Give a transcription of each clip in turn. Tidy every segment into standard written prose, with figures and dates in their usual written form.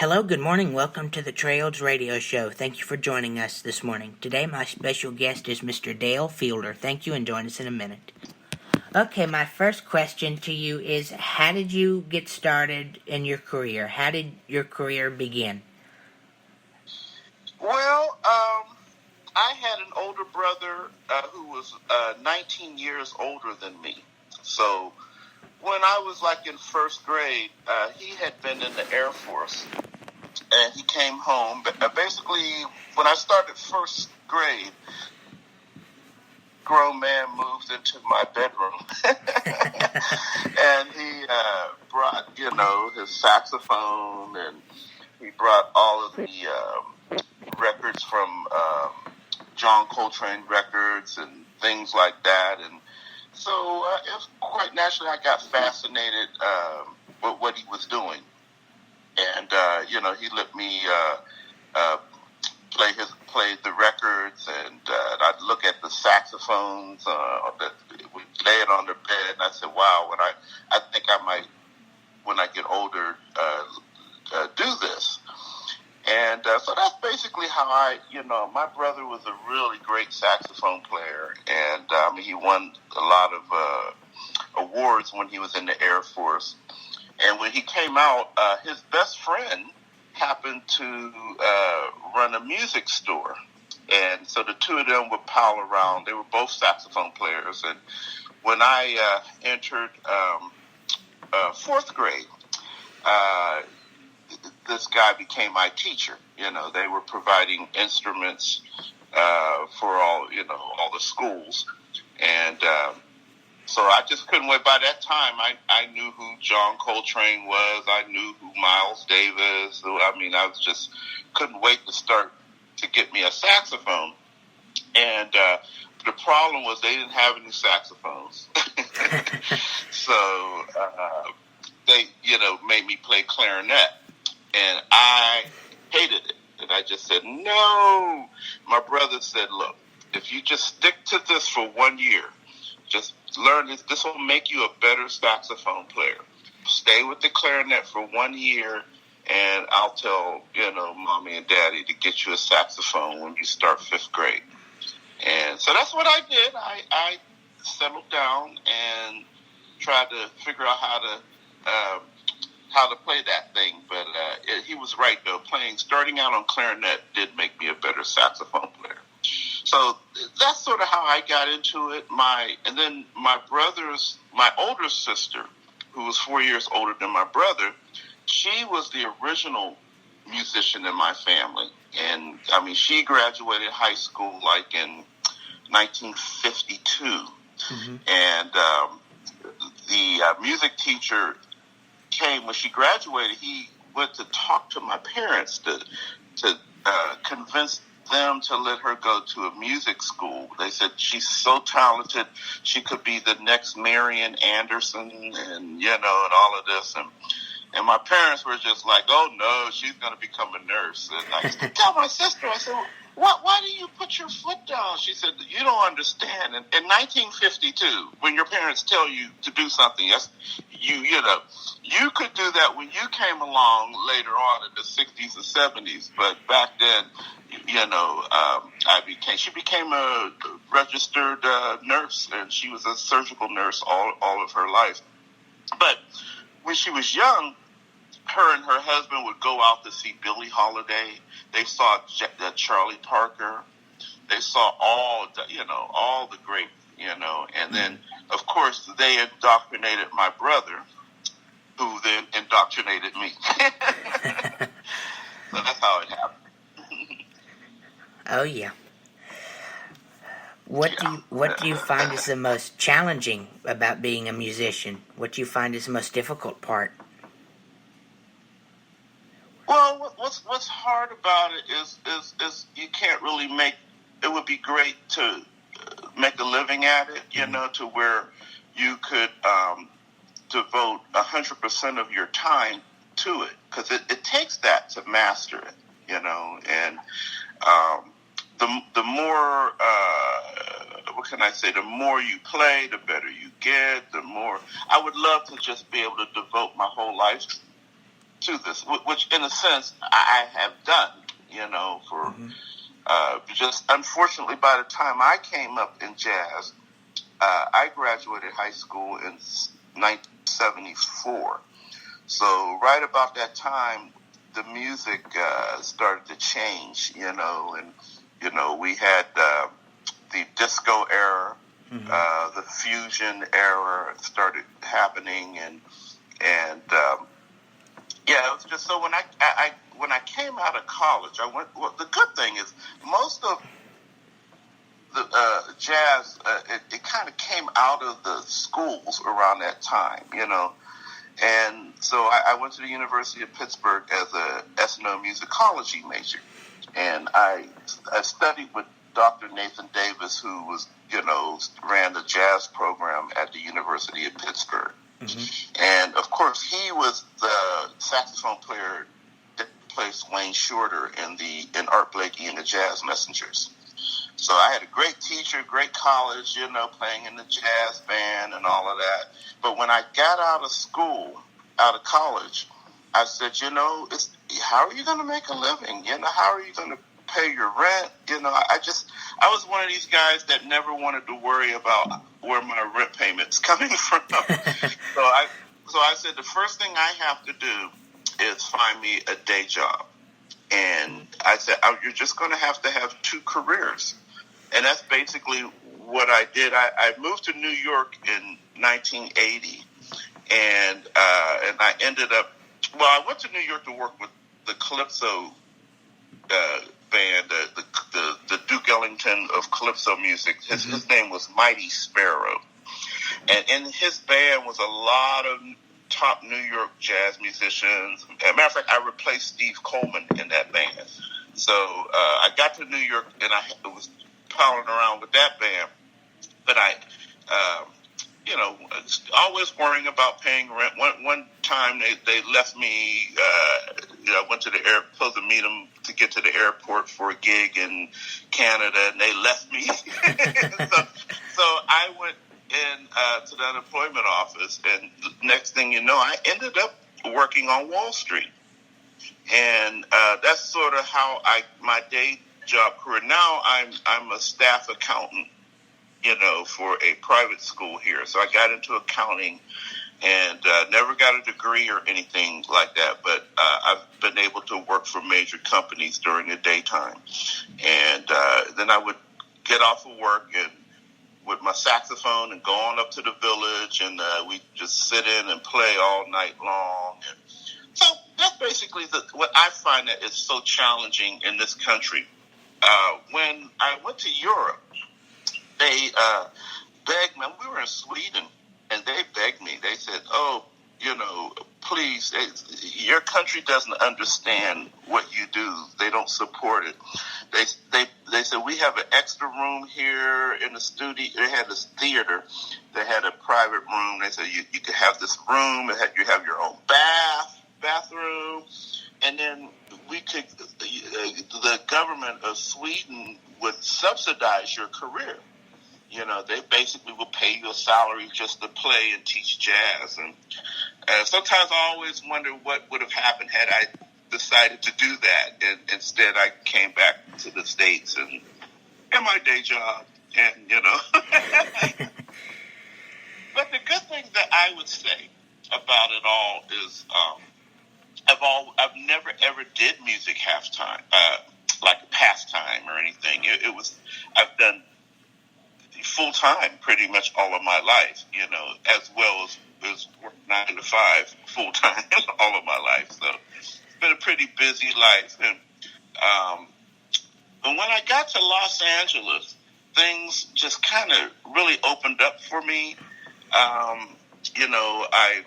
Hello, good morning. Welcome to the Trails Radio Show. Thank you for joining us this morning. Today, my special guest is Mr. Dale Fielder. Thank you, and join us in a minute. Okay, my first question to you is, how did you get started in your career? How did your career begin? Well, I had an older brother who was 19 years older than me. So when I was like in first grade, he had been in the Air Force, and he came home. But basically, when I started first grade, grown man moved into my bedroom, and he brought, his saxophone, and he brought all of the records from John Coltrane records and things like that. And so it was quite naturally I got fascinated with what he was doing. And, he let me play the records, and I'd look at the saxophones that we lay it on the bed, and I said, wow, I think I might, when I get older, do this. And so that's basically how my brother was a really great saxophone player, and he won a lot of awards when he was in the Air Force. And when he came out, his best friend happened to run a music store. And so the two of them would pal around. They were both saxophone players. And when I entered fourth grade, this guy became my teacher. They were providing instruments for all the schools. And so I just couldn't wait. By that time, I knew who John Coltrane was. I knew who Miles Davis. I was just couldn't wait to get me a saxophone. And the problem was they didn't have any saxophones. So they, made me play clarinet. And I hated it. And I just said, no. My brother said, look, if you just stick to this for 1 year, just learn this. This will make you a better saxophone player. Stay with the clarinet for 1 year, and I'll tell, mommy and daddy to get you a saxophone when you start fifth grade. And so that's what I did. I settled down and tried to figure out how to play that thing. But he was right, though. Starting out on clarinet did make me a better saxophone player. So that's sort of how I got into it. And then my older sister, who was 4 years older than my brother, she was the original musician in my family. And, she graduated high school like in 1952. Mm-hmm. And the music teacher came when she graduated. He went to talk to my parents to convince them to let her go to a music school. They said she's so talented, she could be the next Marian Anderson, and and all of this. And my parents were just like, oh no, she's going to become a nurse. And I used to tell my sister, I said, why do you put your foot down? She said, you don't understand. In 1952, when your parents tell you to do something, you could do that when you came along later on in the 60s or 70s. But back then, she became a registered nurse, and she was a surgical nurse all of her life. But when she was young, her and her husband would go out to see Billie Holiday. They saw Charlie Parker. They saw all the great, and then, of course, they indoctrinated my brother, who then indoctrinated me. So that's how it happened. Oh, yeah. What do you find is the most challenging about being a musician? What do you find is the most difficult part? Well, what's hard about it is you can't really make. It would be great to make a living at it, to where you could devote 100% of your time to it, because it takes that to master it, and the more, what can I say, the more you play, the better you get, the more. I would love to just be able to devote my whole life to this, which in a sense I have done, for just unfortunately by the time I came up in jazz, I graduated high school in 1974. So right about that time, the music started to change, and we had the disco era, the fusion era started happening, and it was just so when I came out of college, the good thing is most of the jazz, it kind of came out of the schools around that time, and so I went to the University of Pittsburgh as a ethnomusicology major, and I studied with Dr. Nathan Davis, who was, ran the jazz program at the University of Pittsburgh. And of course, he was the saxophone player that replaced Wayne Shorter in Art Blakey and the Jazz Messengers. So I had a great teacher, great college, playing in the jazz band and all of that. But when I got out of college, I said, how are you going to make a living? How are you going to pay your rent? I was one of these guys that never wanted to worry about where my rent payment's coming from. So I said, the first thing I have to do is find me a day job. And I said, you're just going to have two careers. And that's basically what I did. I moved to New York in 1980, and I ended up, I went to New York to work with the Calypso band, the Duke Ellington of Calypso music. His name was Mighty Sparrow. And in his band was a lot of top New York jazz musicians. As a matter of fact, I replaced Steve Coleman in that band. So I got to New York, and I was palling around with that band. But I, always worrying about paying rent. One time they left me, I went to the airport, supposed to meet them to get to the airport for a gig in Canada, and they left me. so I went in to the unemployment office, and next thing you know, I ended up working on Wall Street. And that's sort of how my day job career. Now I'm a staff accountant, for a private school here. So I got into accounting and never got a degree or anything like that, but I've been able to work for major companies during the daytime. And then I would get off of work and with my saxophone and go on up to the village, and we just sit in and play all night long. And so that's basically what I find that is so challenging in this country. When I went to Europe, they begged me. We were in Sweden, and they begged me. They said, please, your country doesn't understand what you do. They don't support it. They said, we have an extra room here in the studio. They had this theater. They had a private room. They said, you could have this room. You have your own bathroom. And then the government of Sweden would subsidize your career. They basically will pay you a salary just to play and teach jazz. And sometimes I always wonder what would have happened had I decided to do that. And instead, I came back to the States and in my day job. And, But the good thing that I would say about it all is I've never ever did music half-time, like a pastime or anything. I've done full-time pretty much all of my life, as well as work 9 to 5 full-time all of my life. So it's been a pretty busy life. And but when I got to Los Angeles, things just kind of really opened up for me. I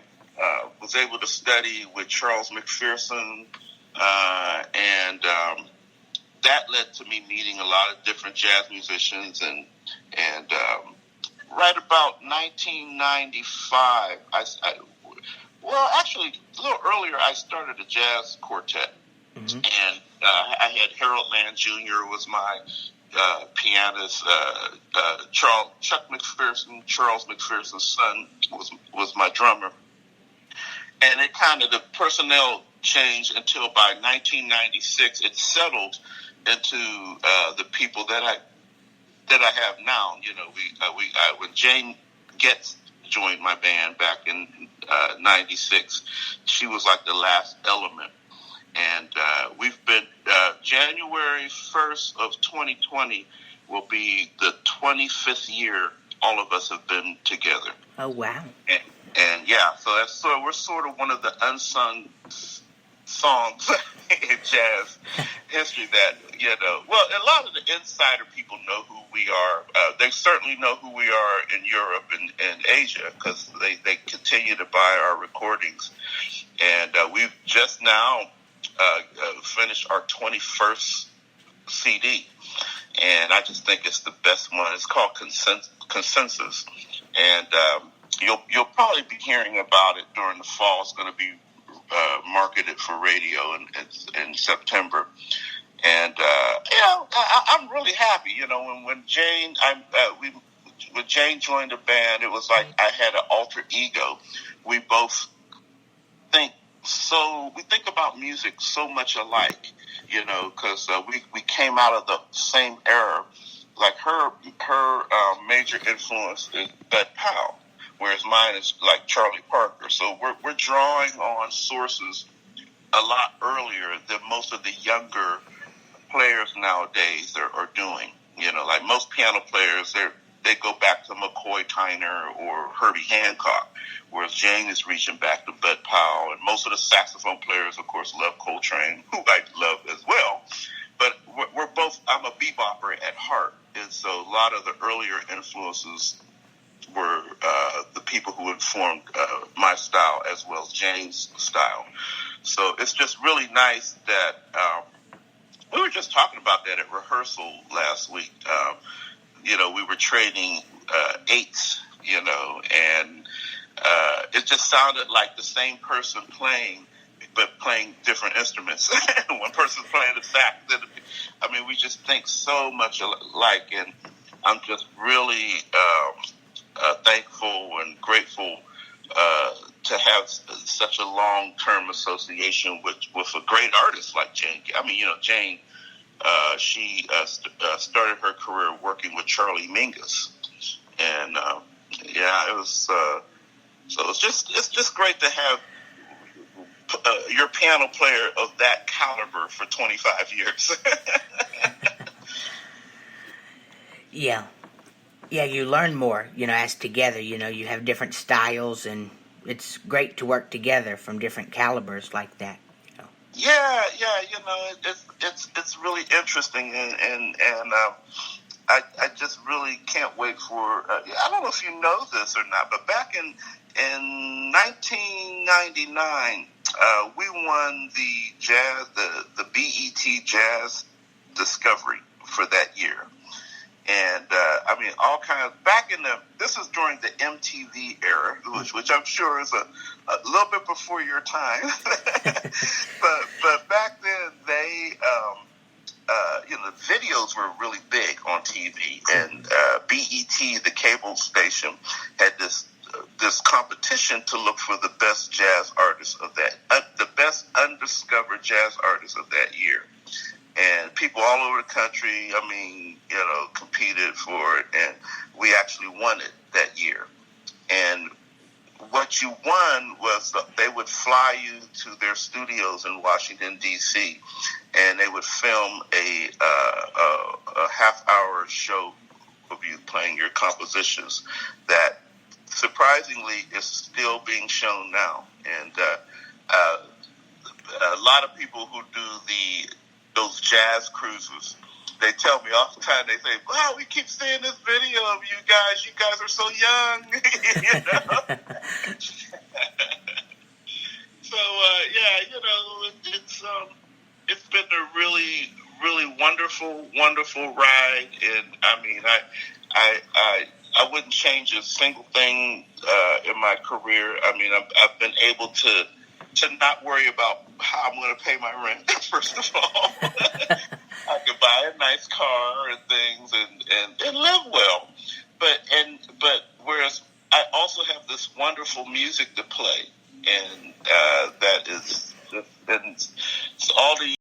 was able to study with Charles McPherson, and that led to me meeting a lot of different jazz musicians, and right about 1995, actually a little earlier, I started a jazz quartet, and I had Harold Land Jr. was my pianist. Chuck McPherson, Charles McPherson's son, was my drummer. and it kind of, the personnel changed until by 1996 it settled into the people that I have now. You know, when Jane Getz joined my band back in '96, she was like the last element, and we've been January 1st of 2020 will be the 25th year all of us have been together. Oh wow! And yeah, so we're sort of one of the unsung songs in jazz history that, you know, well, a lot of the insider people know who we are. They certainly know who we are in Europe and Asia, because they continue to buy our recordings. And we've just now finished our 21st CD, and I just think it's the best one. It's called Consensus, and you'll probably be hearing about it during the fall. It's going to be marketed for radio in September, and I'm really happy. You know, when Jane when Jane joined the band, it was like I had an alter ego. We both think about music so much alike, you know, because we came out of the same era. Like her major influence is Bud Powell, whereas mine is like Charlie Parker. So we're drawing on sources a lot earlier than most of the younger players nowadays are doing. You know, like most piano players, they go back to McCoy Tyner or Herbie Hancock, whereas Jane is reaching back to Bud Powell. And most of the saxophone players, of course, love Coltrane, who I love as well. But we're both, I'm a bebopper at heart. And so a lot of the earlier influences were the people who informed my style as well as Jane's style. So it's just really nice that we were just talking about that at rehearsal last week. You know, we were trading eights, you know, and it just sounded like the same person playing, but playing different instruments. One person's playing the sax. I mean, we just think so much alike, and I'm just really thankful and grateful to have such a long-term association with a great artist like Jane. I mean, you know, Jane, she started her career working with Charlie Mingus, and yeah, it was so it's just great to have your piano player of that caliber for 25 years. Yeah, you learn more, you know, as together. You know, you have different styles, and it's great to work together from different calibers like that. You know. Yeah, you know, it's really interesting, and I just really can't wait for. I don't know if you know this or not, but back in 1999, we won the BET Jazz Discovery for that year. And, I mean, all kinds, this is during the MTV era, which I'm sure is a little bit before your time. but back then, they, you know, the videos were really big on TV. And BET, the cable station, had this competition to look for the best jazz artists of the best undiscovered jazz artists of that year. And people all over the country, I mean, you know, competed for it, and we actually won it that year. And what you won was they would fly you to their studios in Washington, D.C., and they would film a half-hour show of you playing your compositions that surprisingly is still being shown now. And a lot of people who do those jazz cruises, they tell me all the time, they say, wow, we keep seeing this video of you guys are so young. You know? So yeah, you know, it's been a really, really wonderful ride, and I mean, I wouldn't change a single thing in my career. I mean, I've been able to not worry about how I'm going to pay my rent, first of all. I can buy a nice car and things and live well. But whereas I also have this wonderful music to play, and that is just, and all the